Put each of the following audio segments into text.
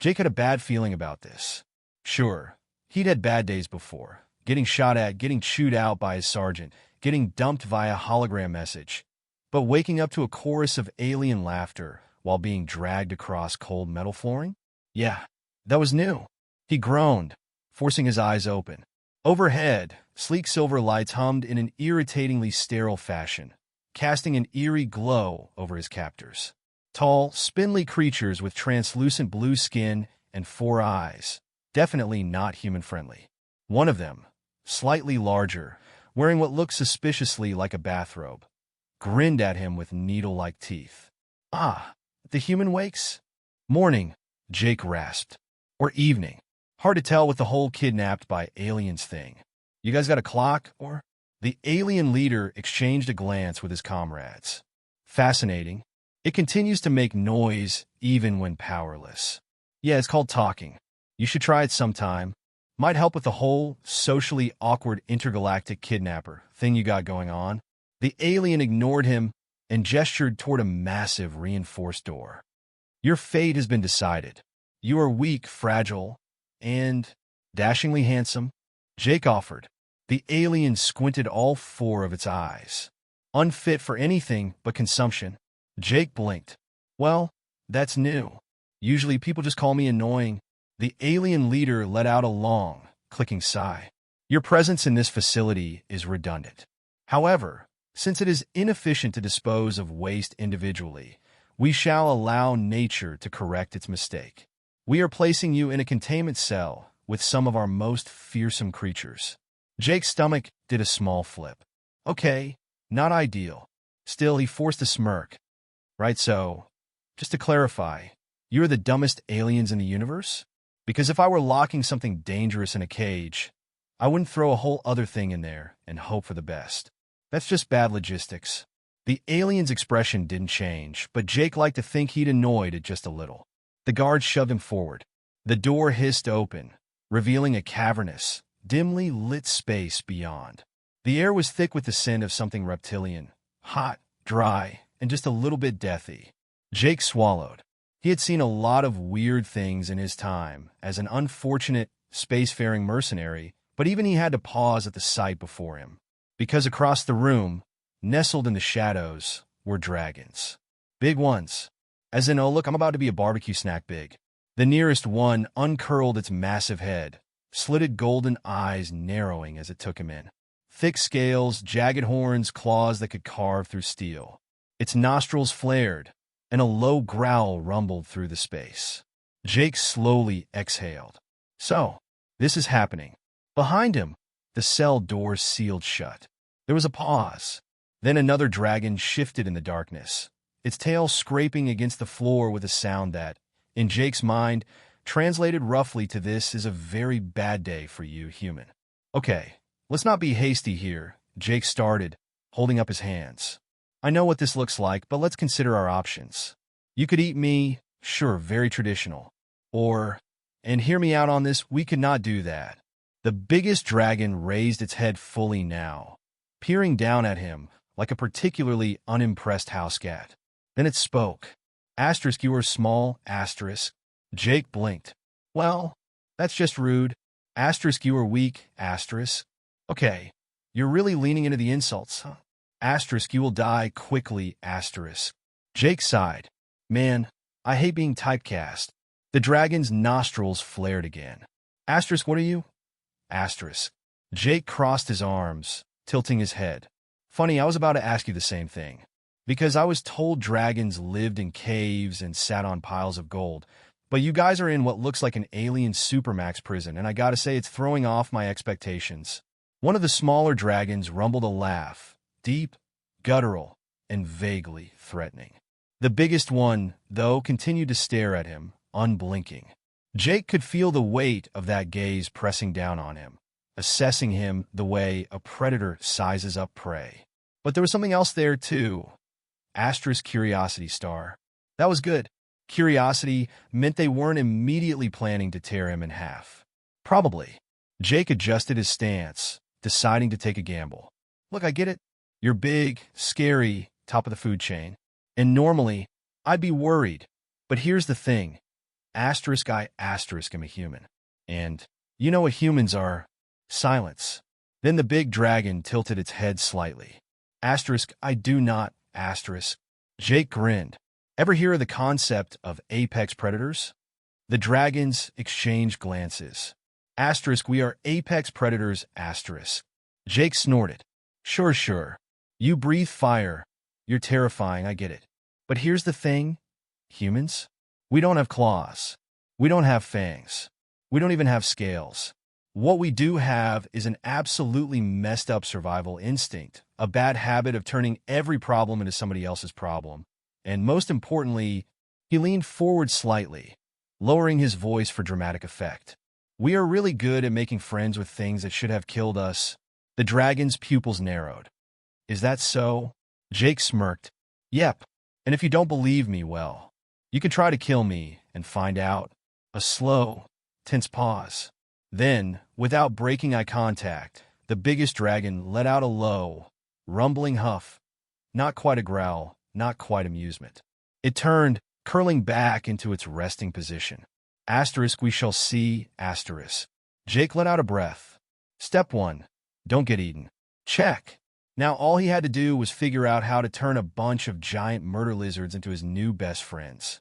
Jake had a bad feeling about this. Sure, he'd had bad days before. Getting shot at, getting chewed out by his sergeant, getting dumped via hologram message. But waking up to a chorus of alien laughter while being dragged across cold metal flooring? Yeah, that was new. He groaned, forcing his eyes open. Overhead, sleek silver lights hummed in an irritatingly sterile fashion, casting an eerie glow over his captors. Tall, spindly creatures with translucent blue skin and 4 eyes, definitely not human-friendly. One of them, slightly larger, wearing what looked suspiciously like a bathrobe, grinned at him with needle-like teeth. Ah, the human wakes? Morning, Jake rasped. Or evening. Hard to tell with the whole kidnapped by aliens thing. You guys got a clock, or? The alien leader exchanged a glance with his comrades. Fascinating. It continues to make noise even when powerless. Yeah, it's called talking. You should try it sometime. Might help with the whole socially awkward intergalactic kidnapper thing you got going on. The alien ignored him and gestured toward a massive reinforced door. Your fate has been decided. You are weak, fragile, and dashingly handsome, Jake offered. The alien squinted all 4 of its eyes. Unfit for anything but consumption. Jake blinked. Well, that's new. Usually people just call me annoying. The alien leader let out a long, clicking sigh. Your presence in this facility is redundant. However, since it is inefficient to dispose of waste individually, we shall allow nature to correct its mistake. We are placing you in a containment cell with some of our most fearsome creatures. Jake's stomach did a small flip. Okay, not ideal. Still, he forced a smirk. Right, so, just to clarify, you're the dumbest aliens in the universe? Because if I were locking something dangerous in a cage, I wouldn't throw a whole other thing in there and hope for the best. That's just bad logistics. The alien's expression didn't change, but Jake liked to think he'd annoyed it just a little. The guard shoved him forward. The door hissed open, revealing a cavernous, dimly lit space beyond. The air was thick with the scent of something reptilian, hot, dry, and just a little bit deathy. Jake swallowed. He had seen a lot of weird things in his time as an unfortunate, spacefaring mercenary, but even he had to pause at the sight before him. Because across the room, nestled in the shadows, were dragons. Big ones. As in, oh look, I'm about to be a barbecue snack big. The nearest one uncurled its massive head, slitted golden eyes narrowing as it took him in. Thick scales, jagged horns, claws that could carve through steel. Its nostrils flared, and a low growl rumbled through the space. Jake slowly exhaled. So, this is happening. Behind him, the cell doors sealed shut. There was a pause. Then another dragon shifted in the darkness, its tail scraping against the floor with a sound that, in Jake's mind, translated roughly to "This is a very bad day for you, human." Okay, let's not be hasty here, Jake started, holding up his hands. I know what this looks like, but let's consider our options. You could eat me, sure, very traditional. Or, and hear me out on this, we could not do that. The biggest dragon raised its head fully now, peering down at him like a particularly unimpressed house cat. Then it spoke. Asterisk, you are small, asterisk. Jake blinked. Well, that's just rude. Asterisk, you are weak, asterisk. Okay, you're really leaning into the insults, huh? Asterisk, you will die quickly, asterisk. Jake sighed. Man, I hate being typecast. The dragon's nostrils flared again. Asterisk, what are you? Asterisk. Jake crossed his arms, tilting his head. Funny, I was about to ask you the same thing. Because I was told dragons lived in caves and sat on piles of gold, but you guys are in what looks like an alien supermax prison, and I gotta say it's throwing off my expectations. One of the smaller dragons rumbled a laugh, deep, guttural, and vaguely threatening. The biggest one, though, continued to stare at him, unblinking. Jake could feel the weight of that gaze pressing down on him, assessing him the way a predator sizes up prey. But there was something else there, too. Asterisk curiosity star. That was good. Curiosity meant they weren't immediately planning to tear him in half. Probably. Jake adjusted his stance, deciding to take a gamble. Look, I get it. You're big, scary, top of the food chain. And normally, I'd be worried. But here's the thing. I am a human. And you know what humans are? Silence. Then the big dragon tilted its head slightly. I do not, Jake grinned. Ever hear of the concept of apex predators? The dragons exchanged glances. We are apex predators, Jake snorted. Sure. You breathe fire. You're terrifying, I get it. But here's the thing, humans? We don't have claws. We don't have fangs. We don't even have scales. What we do have is an absolutely messed up survival instinct, a bad habit of turning every problem into somebody else's problem. And most importantly, he leaned forward slightly, lowering his voice for dramatic effect. We are really good at making friends with things that should have killed us. The dragon's pupils narrowed. Is that so? Jake smirked. Yep. And if you don't believe me, well, you can try to kill me and find out. A slow, tense pause. Then, without breaking eye contact, the biggest dragon let out a low, rumbling huff. Not quite a growl, not quite amusement. It turned, curling back into its resting position. We shall see, Jake let out a breath. Step 1. Don't get eaten. Check. Now all he had to do was figure out how to turn a bunch of giant murder lizards into his new best friends.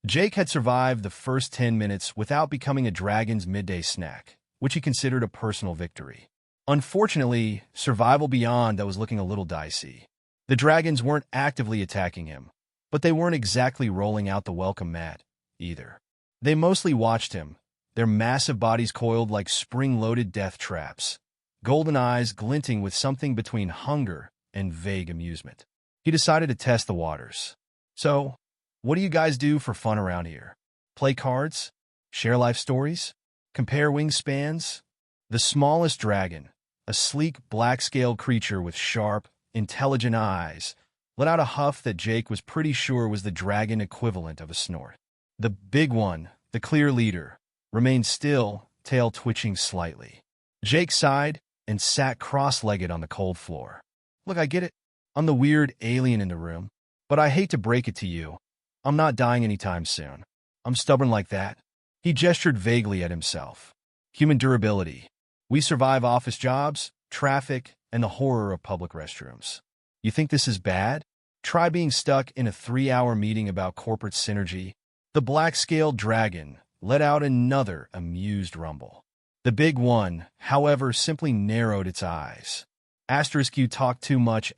Jake had survived the first 10 minutes without becoming a dragon's midday snack, which he considered a personal victory. Unfortunately, survival beyond that was looking a little dicey. The dragons weren't actively attacking him, but they weren't exactly rolling out the welcome mat, either. They mostly watched him, their massive bodies coiled like spring-loaded death traps, golden eyes glinting with something between hunger and vague amusement. He decided to test the waters. So, what do you guys do for fun around here? Play cards? Share life stories? Compare wingspans? The smallest dragon, a sleek black-scaled creature with sharp, intelligent eyes, let out a huff that Jake was pretty sure was the dragon equivalent of a snort. The big one, the clear leader, remained still, tail twitching slightly. Jake sighed and sat cross-legged on the cold floor. Look, I get it. I'm the weird alien in the room, but I hate to break it to you. I'm not dying anytime soon. I'm stubborn like that. He gestured vaguely at himself. Human durability. We survive office jobs, traffic, and the horror of public restrooms. You think this is bad? Try being stuck in a 3-hour meeting about corporate synergy. The black-scaled dragon let out another amused rumble. The big one, however, simply narrowed its eyes. You talk too much,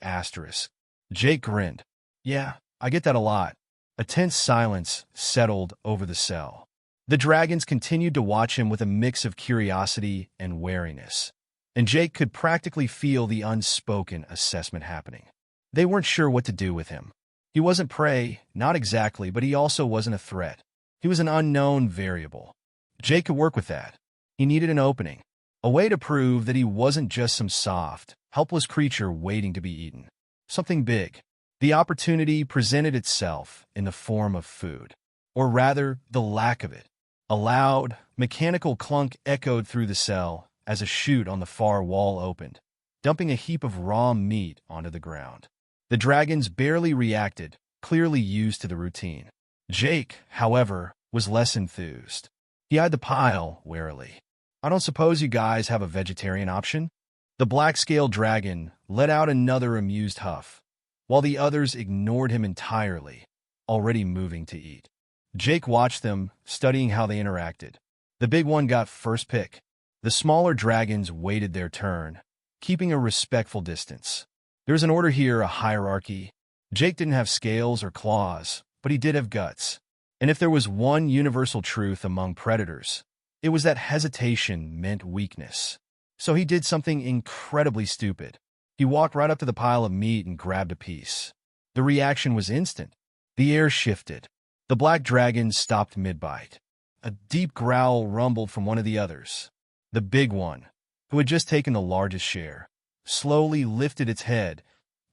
Jake grinned. Yeah, I get that a lot. A tense silence settled over the cell. The dragons continued to watch him with a mix of curiosity and wariness, and Jake could practically feel the unspoken assessment happening. They weren't sure what to do with him. He wasn't prey, not exactly, but he also wasn't a threat. He was an unknown variable. Jake could work with that. He needed an opening, a way to prove that he wasn't just some soft, helpless creature waiting to be eaten. Something big. The opportunity presented itself in the form of food, or rather, the lack of it. A loud, mechanical clunk echoed through the cell as a chute on the far wall opened, dumping a heap of raw meat onto the ground. The dragons barely reacted, clearly used to the routine. Jake, however, was less enthused. He eyed the pile warily. I don't suppose you guys have a vegetarian option? The black-scaled dragon let out another amused huff, while the others ignored him entirely, already moving to eat. Jake watched them, studying how they interacted. The big one got first pick. The smaller dragons waited their turn, keeping a respectful distance. There's an order here, a hierarchy. Jake didn't have scales or claws, but he did have guts. And if there was one universal truth among predators, it was that hesitation meant weakness. So he did something incredibly stupid. He walked right up to the pile of meat and grabbed a piece. The reaction was instant. The air shifted. The black dragon stopped mid-bite. A deep growl rumbled from one of the others. The big one, who had just taken the largest share, slowly lifted its head,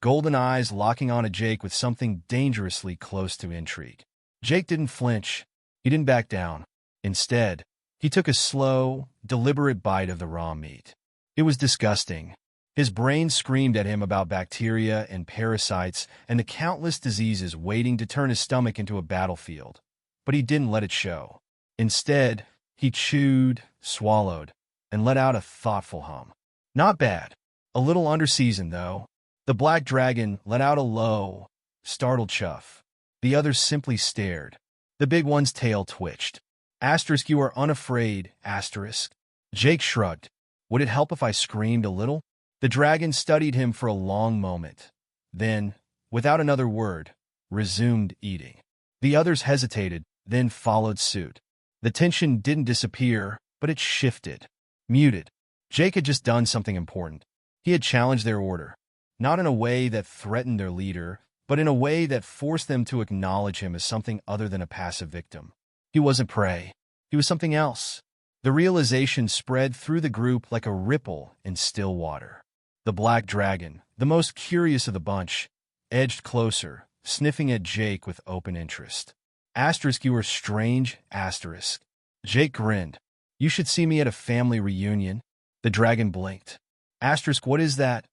golden eyes locking on Jake with something dangerously close to intrigue. Jake didn't flinch. He didn't back down. Instead, he took a slow, deliberate bite of the raw meat. It was disgusting. His brain screamed at him about bacteria and parasites and the countless diseases waiting to turn his stomach into a battlefield. But he didn't let it show. Instead, he chewed, swallowed, and let out a thoughtful hum. Not bad. A little underseasoned, though. The black dragon let out a low, startled chuff. The others simply stared. The big one's tail twitched. Asterisk, you are unafraid, asterisk. Jake shrugged. Would it help if I screamed a little? The dragon studied him for a long moment. Then, without another word, resumed eating. The others hesitated, then followed suit. The tension didn't disappear, but it shifted. Muted. Jake had just done something important. He had challenged their order. Not in a way that threatened their leader, but in a way that forced them to acknowledge him as something other than a passive victim. He wasn't prey. He was something else. The realization spread through the group like a ripple in still water. The black dragon, the most curious of the bunch, edged closer, sniffing at Jake with open interest. Asterisk, you are strange, asterisk. Jake grinned. You should see me at a family reunion. The dragon blinked. Asterisk, what is that?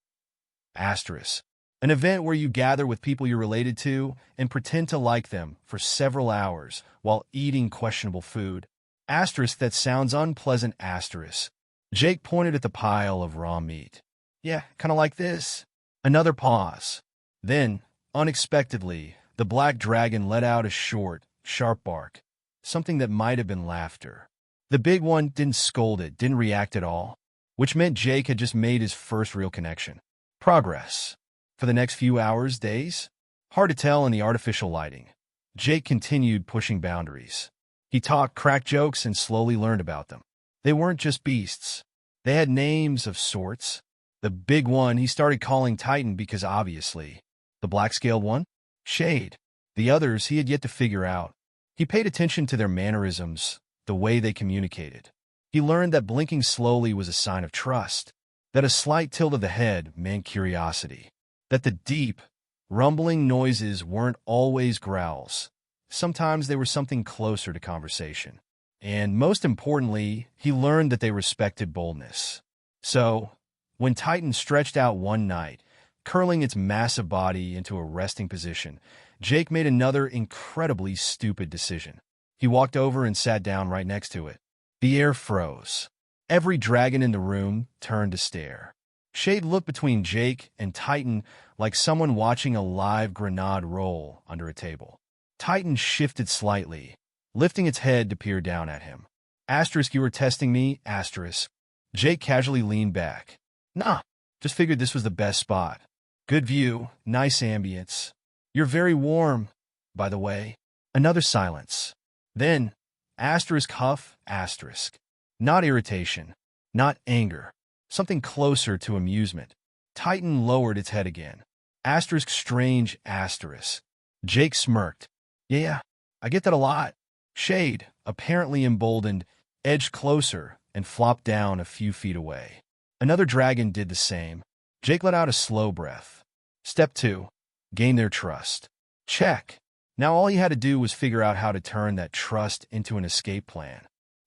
Asterisk. An event where you gather with people you're related to and pretend to like them for several hours while eating questionable food. Asterisk, that sounds unpleasant, asterisk. Jake pointed at the pile of raw meat. Yeah, kind of like this. Another pause. Then, unexpectedly, the black dragon let out a short, sharp bark, something that might have been laughter. The big one didn't scold it, didn't react at all, which meant Jake had just made his first real connection. Progress. For the next few hours, days? Hard to tell in the artificial lighting. Jake continued pushing boundaries. He talked, cracked jokes, and slowly learned about them. They weren't just beasts. They had names of sorts. The big one he started calling Titan because obviously. The black-scaled one? Shade. The others he had yet to figure out. He paid attention to their mannerisms, the way they communicated. He learned that blinking slowly was a sign of trust, that a slight tilt of the head meant curiosity, that the deep, rumbling noises weren't always growls. Sometimes they were something closer to conversation. And most importantly, he learned that they respected boldness. So, when Titan stretched out one night, curling its massive body into a resting position, Jake made another incredibly stupid decision. He walked over and sat down right next to it. The air froze. Every dragon in the room turned to stare. Shade looked between Jake and Titan like someone watching a live grenade roll under a table. Titan shifted slightly, lifting its head to peer down at him. Asterisk, you were testing me, asterisk. Jake casually leaned back. Nah, just figured this was the best spot. Good view, nice ambience. You're very warm, by the way. Another silence. Then, asterisk huff, asterisk. Not irritation, not anger, something closer to amusement. Titan lowered its head again. Asterisk strange, asterisk. Jake smirked. Yeah, I get that a lot. Shade, apparently emboldened, edged closer and flopped down a few feet away. Another dragon did the same. Jake let out a slow breath. Step 2. Gain their trust. Check. Now all he had to do was figure out how to turn that trust into an escape plan.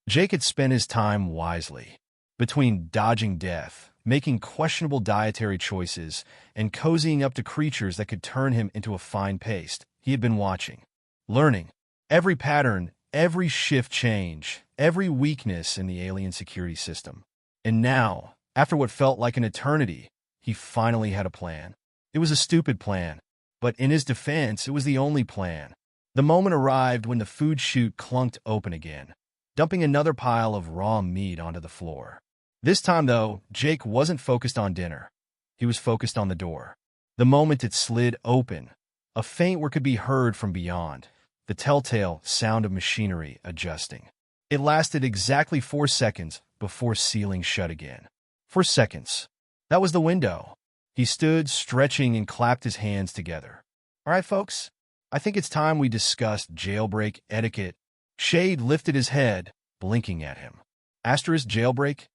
Jake had spent his time wisely. Between dodging death, making questionable dietary choices, and cozying up to creatures that could turn him into a fine paste, he had been watching. Learning. Every pattern, every shift change, every weakness in the alien security system. And now, after what felt like an eternity, he finally had a plan. It was a stupid plan, but in his defense, it was the only plan. The moment arrived when the food chute clunked open again, dumping another pile of raw meat onto the floor. This time, though, Jake wasn't focused on dinner. He was focused on the door. The moment it slid open, a faint word could be heard from beyond, the telltale sound of machinery adjusting. It lasted exactly 4 seconds before sealing shut again. 4 seconds. That was the window. He stood, stretching, and clapped his hands together. All right, folks, I think it's time we discussed jailbreak etiquette. Shade lifted his head, blinking at him. Asterisk jailbreak?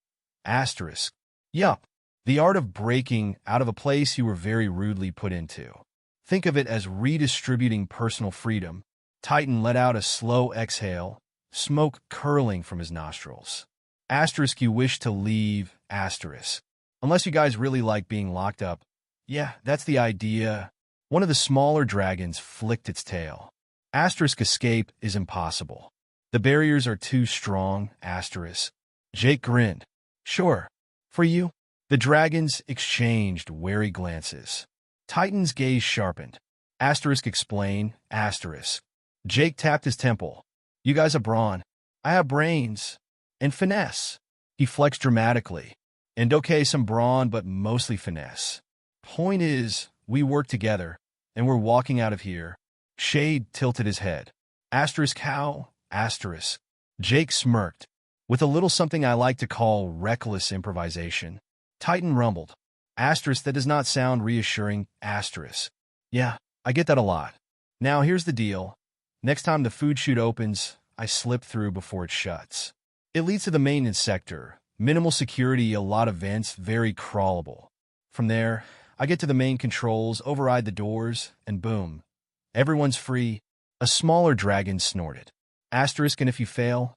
Asterisk. Yup. The art of breaking out of a place you were very rudely put into. Think of it as redistributing personal freedom. Titan let out a slow exhale, smoke curling from his nostrils. Asterisk, you wish to leave, asterisk. Unless you guys really like being locked up. Yeah, that's the idea. One of the smaller dragons flicked its tail. Asterisk escape is impossible. The barriers are too strong, asterisk. Jake grinned. Sure. For you? The dragons exchanged wary glances. Titan's gaze sharpened. Asterisk explain, asterisk. Jake tapped his temple. You guys have brawn. I have brains. And finesse. He flexed dramatically. And okay, some brawn, but mostly finesse. Point is, we work together, and we're walking out of here. Shade tilted his head. Asterisk how? Asterisk. Jake smirked. With a little something I like to call reckless improvisation. Titan rumbled. Asterisk that does not sound reassuring, asterisk. Yeah, I get that a lot. Now here's the deal. Next time the food chute opens, I slip through before it shuts. It leads to the maintenance sector. Minimal security, a lot of vents, very crawlable. From there, I get to the main controls, override the doors, and boom. Everyone's free. A smaller dragon snorted. Asterisk, and if you fail?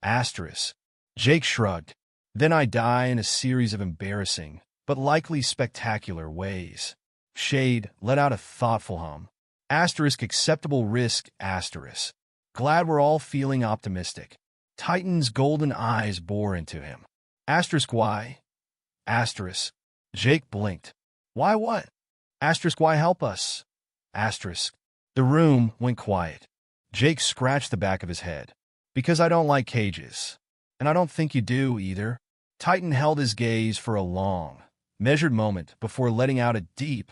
Asterisk. Jake shrugged. Then I die in a series of embarrassing, but likely spectacular ways. Shade let out a thoughtful hum. Asterisk acceptable risk, asterisk. Glad we're all feeling optimistic. Titan's golden eyes bore into him. Asterisk why? Asterisk. Jake blinked. Why what? Asterisk why help us? Asterisk. The room went quiet. Jake scratched the back of his head. Because I don't like cages. And I don't think you do either. Titan held his gaze for a long, measured moment before letting out a deep,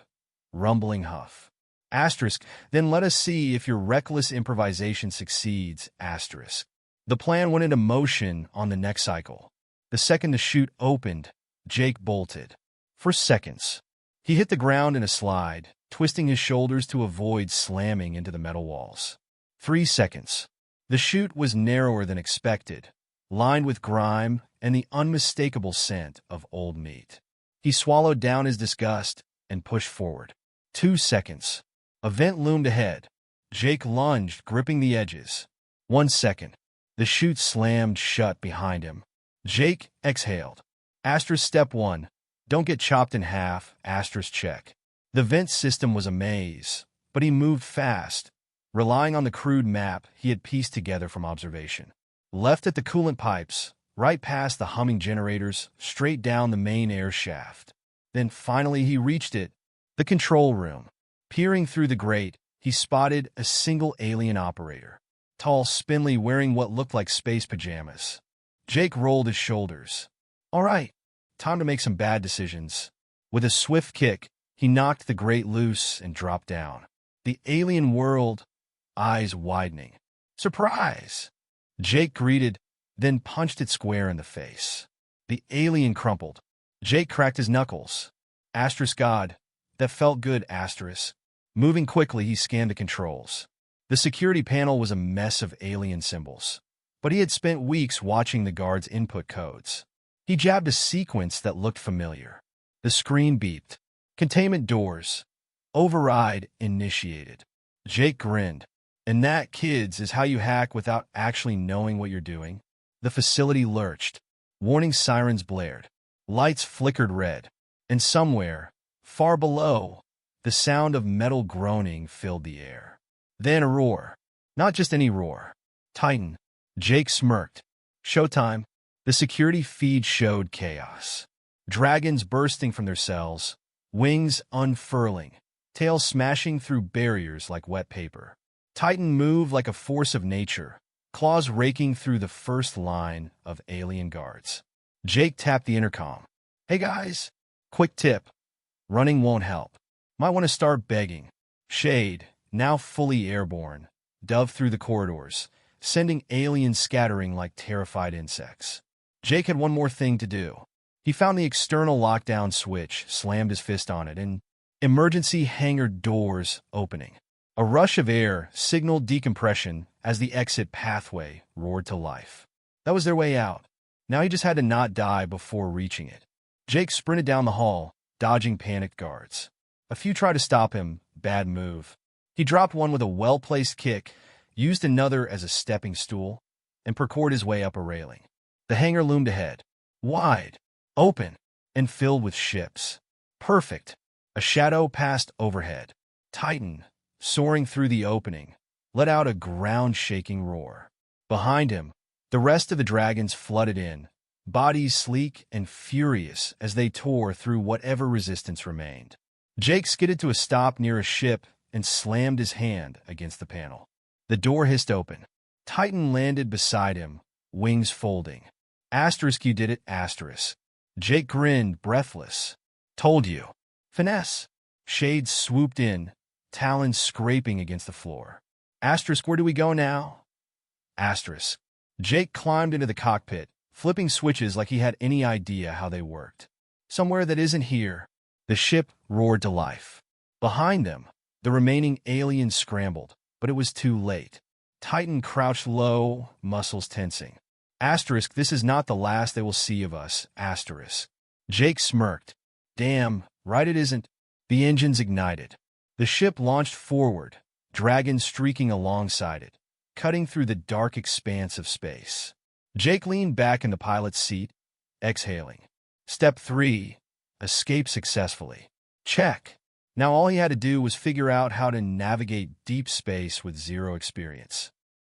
rumbling huff. Asterisk, then let us see if your reckless improvisation succeeds, asterisk. The plan went into motion on the next cycle. The second the chute opened, Jake bolted. For seconds. He hit the ground in a slide, twisting his shoulders to avoid slamming into the metal walls. 3 seconds. The chute was narrower than expected, lined with grime and the unmistakable scent of old meat. He swallowed down his disgust and pushed forward. 2 seconds. A vent loomed ahead. Jake lunged, gripping the edges. 1 second. The chute slammed shut behind him. Jake exhaled. Asterisk step 1. Don't get chopped in half, asterisk check. The vent system was a maze, but he moved fast, relying on the crude map he had pieced together from observation. Left at the coolant pipes, right past the humming generators, straight down the main air shaft. Then finally he reached it, the control room. Peering through the grate, he spotted a single alien operator. Tall, spindly, wearing what looked like space pajamas. Jake rolled his shoulders. All right, time to make some bad decisions. With a swift kick, he knocked the grate loose and dropped down. The alien whirled, eyes widening. Surprise! Jake greeted, then punched it square in the face. The alien crumpled. Jake cracked his knuckles. Asterisk God. That felt good, asterisk. Moving quickly, he scanned the controls. The security panel was a mess of alien symbols. But he had spent weeks watching the guards' input codes. He jabbed a sequence that looked familiar. The screen beeped. Containment doors. Override initiated. Jake grinned. And that, kids, is how you hack without actually knowing what you're doing. The facility lurched. Warning sirens blared. Lights flickered red. And somewhere, far below, the sound of metal groaning filled the air. Then a roar. Not just any roar. Titan. Jake smirked. Showtime. The security feed showed chaos. Dragons bursting from their cells, wings unfurling, tails smashing through barriers like wet paper. Titan moved like a force of nature, claws raking through the first line of alien guards. Jake tapped the intercom. Hey guys, quick tip. Running won't help. Might want to start begging. Shade, now fully airborne, dove through the corridors, sending aliens scattering like terrified insects. Jake had one more thing to do. He found the external lockdown switch, slammed his fist on it, and emergency hangar doors opening. A rush of air signaled decompression as the exit pathway roared to life. That was their way out. Now he just had to not die before reaching it. Jake sprinted down the hall, dodging panicked guards. A few tried to stop him, bad move. He dropped one with a well-placed kick, used another as a stepping stool, and parkoured his way up a railing. The hangar loomed ahead, wide, open, and filled with ships. Perfect. A shadow passed overhead. Titan, soaring through the opening, let out a ground-shaking roar. Behind him, the rest of the dragons flooded in, bodies sleek and furious as they tore through whatever resistance remained. Jake skidded to a stop near a ship and slammed his hand against the panel. The door hissed open. Titan landed beside him, wings folding. Asterisk, you did it, asterisk. Jake grinned, breathless. Told you. Finesse. Shades swooped in, talons scraping against the floor. Asterisk, where do we go now? Asterisk. Jake climbed into the cockpit, flipping switches like he had any idea how they worked. Somewhere that isn't here. The ship roared to life. Behind them, the remaining aliens scrambled, but it was too late. Titan crouched low, muscles tensing. Asterisk, this is not the last they will see of us, asterisk. Jake smirked. Damn, right it isn't. The engines ignited. The ship launched forward, dragons streaking alongside it, cutting through the dark expanse of space. Jake leaned back in the pilot's seat, exhaling. Step 3. Escape successfully. Check. Now all he had to do was figure out how to navigate deep space with zero experience.